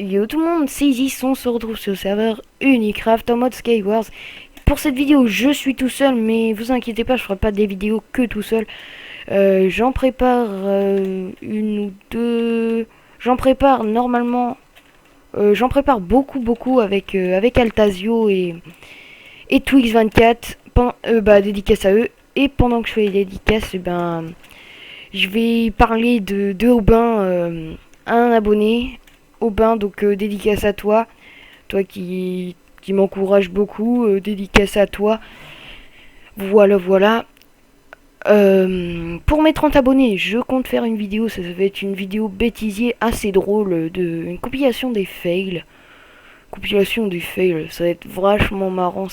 Yo tout le monde, c'est Isis, on se retrouve sur le serveur Unicraft en mode Skywars. Pour cette vidéo, je suis tout seul, mais vous inquiétez pas, je ferai pas des vidéos que tout seul. J'en prépare une ou deux. J'en prépare normalement. J'en prépare beaucoup avec Altazio et Twix24. Dédicace à eux. Et pendant que je fais les dédicaces, je vais parler de Aubin, un abonné. Aubin, donc dédicace à toi. Toi qui m'encourage beaucoup, dédicace à toi. Voilà. Pour mes 30 abonnés, je compte faire une vidéo. Ça va être une vidéo bêtisier assez drôle. Une compilation des fails. Compilation des fails. Ça va être vachement marrant.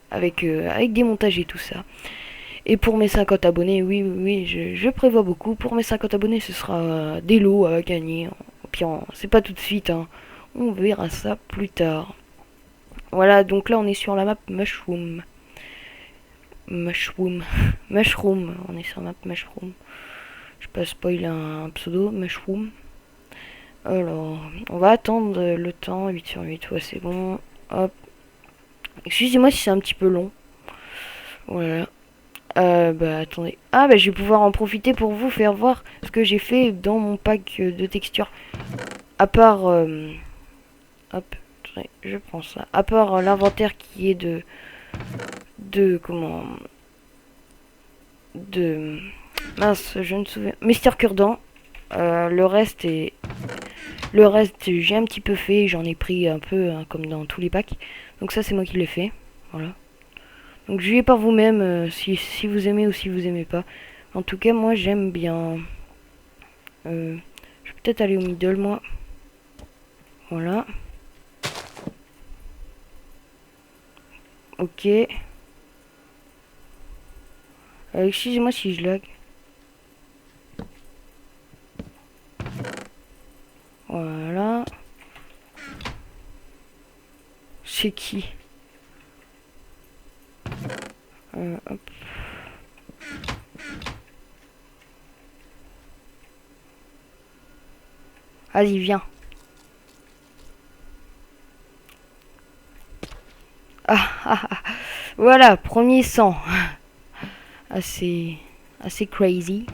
Avec des montages et tout ça. Et pour mes 50 abonnés, oui, je prévois beaucoup. Pour mes 50 abonnés, ce sera des lots à gagner. Puis c'est pas tout de suite, hein. On verra ça plus tard. Voilà, donc là on est sur la map Mushroom. Mushroom. On est sur la map Mushroom. Je peux pas spoiler un pseudo, Mushroom. Alors, on va attendre le temps, 8 sur 8, ouais c'est bon. Hop. Excusez-moi si c'est un petit peu long. Voilà. Attendez. Je vais pouvoir en profiter pour vous faire voir ce que j'ai fait dans mon pack de textures. À part... hop, je prends ça. À part l'inventaire qui est comment... Mince, je ne me souviens... Mister Cure-Dent. Le reste, j'ai un petit peu fait. J'en ai pris un peu, hein, comme dans tous les packs. Donc ça, c'est moi qui l'ai fait. Voilà. Donc jugez par vous-même si vous aimez ou si vous aimez pas. En tout cas, moi j'aime bien. Je vais peut-être aller au middle, moi. Voilà. Ok. Excusez-moi si je lag. Voilà. C'est qui? Hop. Vas-y, viens. Voilà, premier sang. Assez crazy.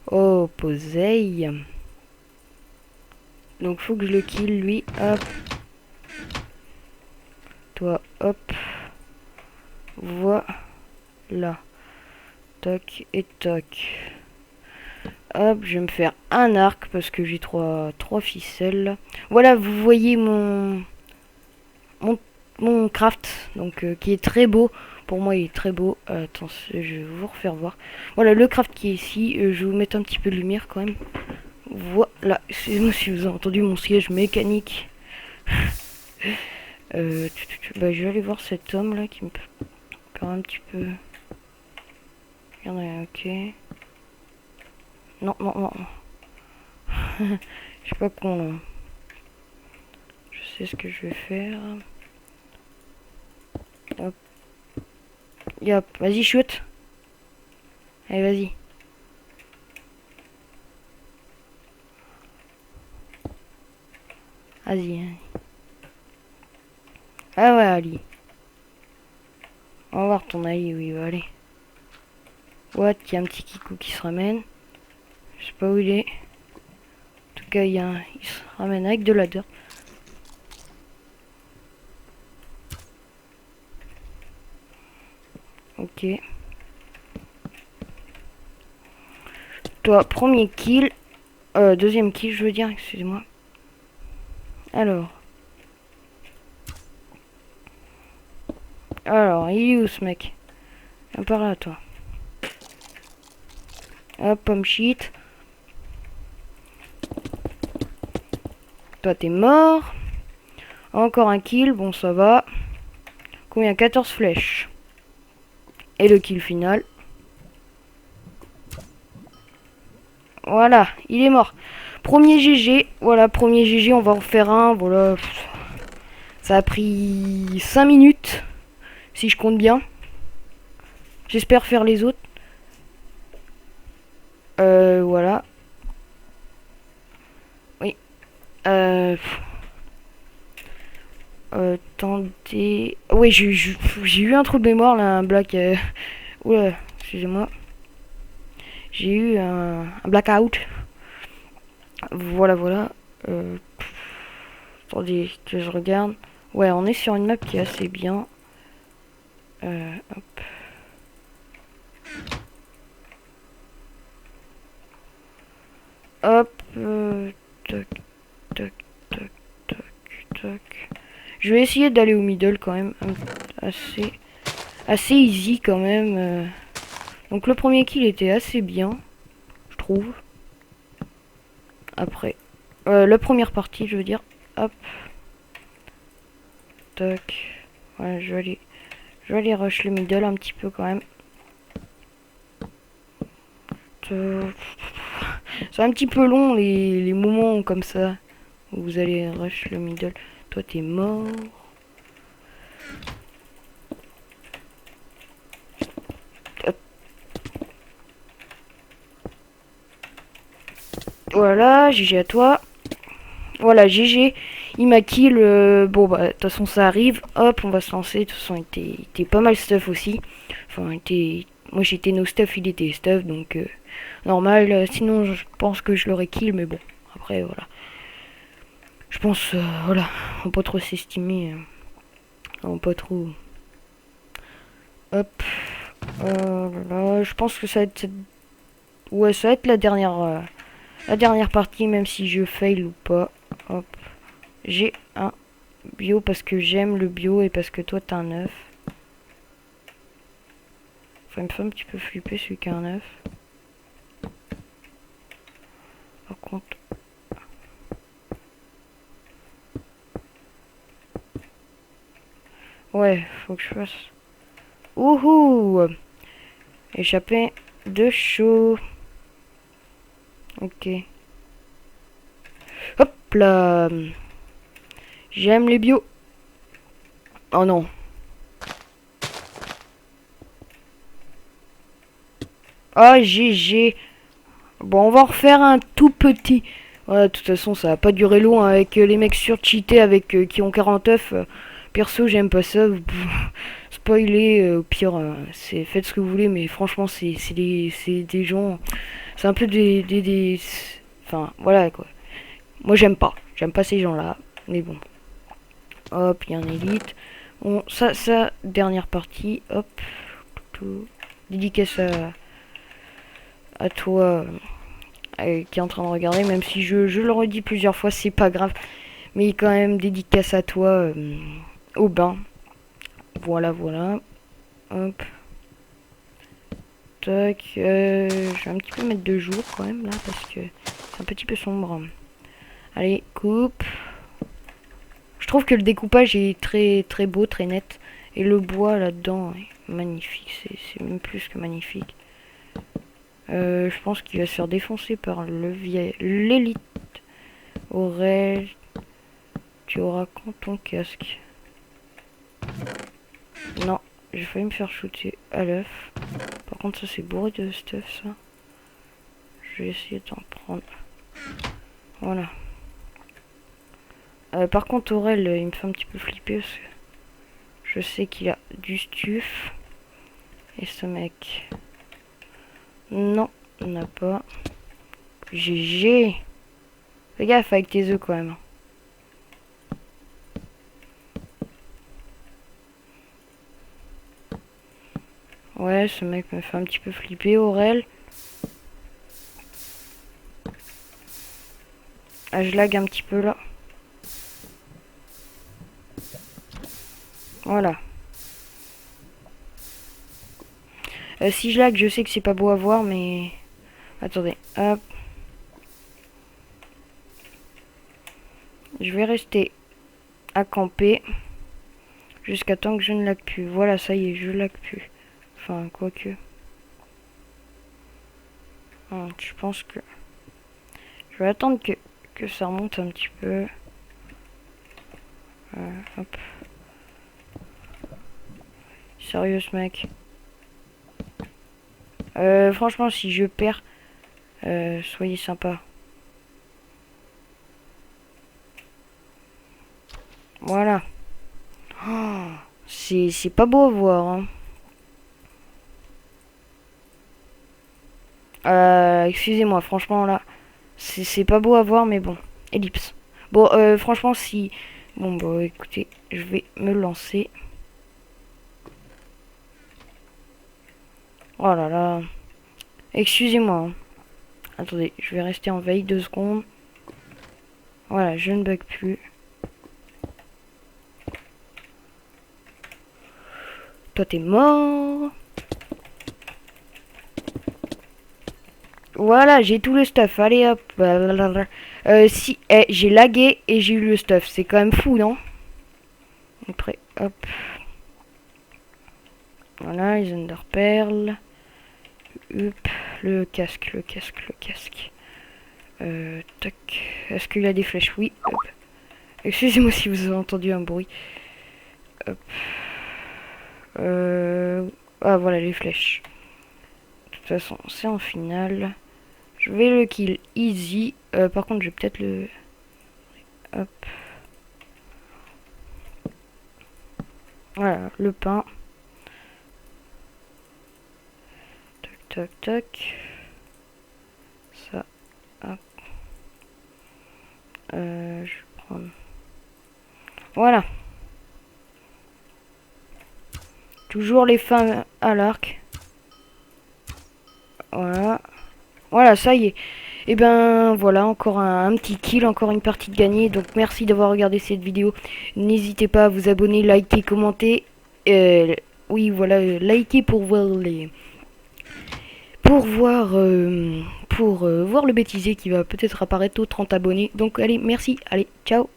Oh, Posey. Donc faut que je le kill lui. Hop. Toi, hop. Voilà. Toc et toc. Hop, je vais me faire un arc parce que j'ai trois ficelles. Voilà, vous voyez mon craft, donc qui est très beau. Pour moi, il est très beau. Attends, je vais vous refaire voir. Voilà, le craft qui est ici. Je vais vous mettre un petit peu de lumière quand même. Voilà, excusez-moi si vous avez entendu mon siège mécanique. Je vais aller voir cet homme là qui me perd un petit peu. Regardez, ok. Non. Je sais pas con. Je sais ce que je vais faire. Hop. Yop, vas-y, shoot. Allez, vas-y. Vas-y. Ah ouais, Ali. On va voir ton Ali où il va aller. What, il y a un petit Kikou qui se ramène. Je sais pas où il est. En tout cas, il se ramène avec de la dirt. Ok. Toi, premier kill. Deuxième kill, je veux dire, excusez-moi. Alors, il est où ce mec? Viens par là, toi. Hop, pomme shit. Toi, t'es mort. Encore un kill, bon, ça va. Combien? 14 flèches. Et le kill final. Voilà, il est mort. Premier GG. Voilà, premier GG, on va en faire un. Voilà. Ça a pris 5 minutes. Si je compte bien. J'espère faire les autres. Voilà. Oui. Euh... Attendez... Oui, j'ai eu un trou de mémoire, là, un black... Oula, excusez-moi. J'ai eu un blackout. Voilà, voilà. Attendez, que je regarde. Ouais, on est sur une map qui est assez bien. Hop. Hop. Tac, tac, tac, tac, tac. Je vais essayer d'aller au middle quand même. Assez easy quand même. Donc le premier kill était assez bien, je trouve. Après. La première partie, je veux dire. Hop. Tac. Ouais, je vais aller rush le middle un petit peu quand même. C'est un petit peu long les moments comme ça où vous allez rush le middle. Toi t'es mort. Hop. Voilà, GG à toi. Voilà, GG. Il m'a kill. Bon bah de toute façon ça arrive. Hop, on va se lancer. De toute façon il était pas mal stuff aussi. Enfin moi j'étais no stuff, il était stuff donc normal. Sinon je pense que je l'aurais kill mais bon. Après voilà. Je pense voilà. On peut pas trop s'estimer. On peut pas trop. Hop. Là, je pense que ça va être ouais, ça va être la dernière partie, même si je fail ou pas. Hop. J'ai un bio parce que j'aime le bio et parce que toi t'as un œuf. Enfin, il me fait un petit peu flipper celui qui a un œuf. Par contre. Ouais, faut que je fasse. Ouhou! Échappé de chaud. Ok. Hop là. J'aime les bio. Oh non. Ah, GG. Bon, on va en refaire un tout petit. Ouais, de toute façon, ça va pas durer long avec les mecs surcheatés avec qui ont 40 œufs. Perso, j'aime pas ça. Vous pouvez spoiler, au pire, c'est faites ce que vous voulez, mais franchement, c'est des gens. C'est un peu enfin, voilà quoi. Moi, j'aime pas. J'aime pas ces gens-là. Mais bon. Hop, il y a un élite. Bon, ça, dernière partie. Hop. Tout. Dédicace à toi qui est en train de regarder, même si je le redis plusieurs fois, c'est pas grave. Mais quand même, dédicace à toi au bain. Voilà, voilà. Hop. Tac. Je vais un petit peu mettre de jour quand même là, parce que c'est un petit peu sombre. Allez, coupe. Je trouve que le découpage est très très beau, très net. Et le bois là-dedans est magnifique. C'est même plus que magnifique. Je pense qu'il va se faire défoncer par l'élite. Aurel, tu auras quand ton casque? Non, j'ai failli me faire shooter à l'œuf. Par contre, ça c'est bourré de stuff, ça. Je vais essayer d'en prendre. Voilà. Par contre, Aurel, il me fait un petit peu flipper parce que je sais qu'il a du stuff. Et ce mec. Non, on n'a pas. GG. Fais gaffe avec tes œufs quand même. Ouais, ce mec me fait un petit peu flipper, Aurel. Ah, je lag un petit peu là. Voilà. Si je lag, je sais que c'est pas beau à voir, mais... Attendez, hop. Je vais rester à camper jusqu'à temps que je ne lag plus. Voilà, ça y est, je lag plus. Enfin, quoique. Je pense que... Je vais attendre que ça remonte un petit peu. Hop. Sérieux, ce mec. Franchement, si je perds, soyez sympa. Voilà. Oh, c'est pas beau à voir, hein. Excusez-moi, franchement, là, c'est pas beau à voir, mais bon. Ellipse. Bon, franchement, si... Bon, bah, écoutez, je vais me lancer. Oh là là. Excusez-moi, hein. Attendez, je vais rester en veille 2 secondes. Voilà, je ne bug plus. Toi, t'es mort. Voilà, j'ai tout le stuff. Allez, hop. Si, j'ai lagué et j'ai eu le stuff. C'est quand même fou, non? Après, hop. Voilà, les Ender Pearls. Hop, le casque, le casque, le casque. Tac. Est-ce qu'il y a des flèches? Oui. Hop. Excusez-moi si vous avez entendu un bruit. Hop. Ah, voilà les flèches. De toute façon, c'est en finale. Je vais le kill easy. Par contre, je vais peut-être le... Hop. Voilà, le pain. Tac, tac, tac. Ça. Hop. Je vais prendre... Voilà. Toujours les fins à l'arc. Voilà. Voilà, ça y est. Et ben voilà, encore un petit kill, encore une partie de gagnée. Donc merci d'avoir regardé cette vidéo. N'hésitez pas à vous abonner, liker, commenter. Oui, voilà, liker pour voir les... Pour voir le bêtisier qui va peut-être apparaître aux 30 abonnés. Donc allez, merci, allez, ciao.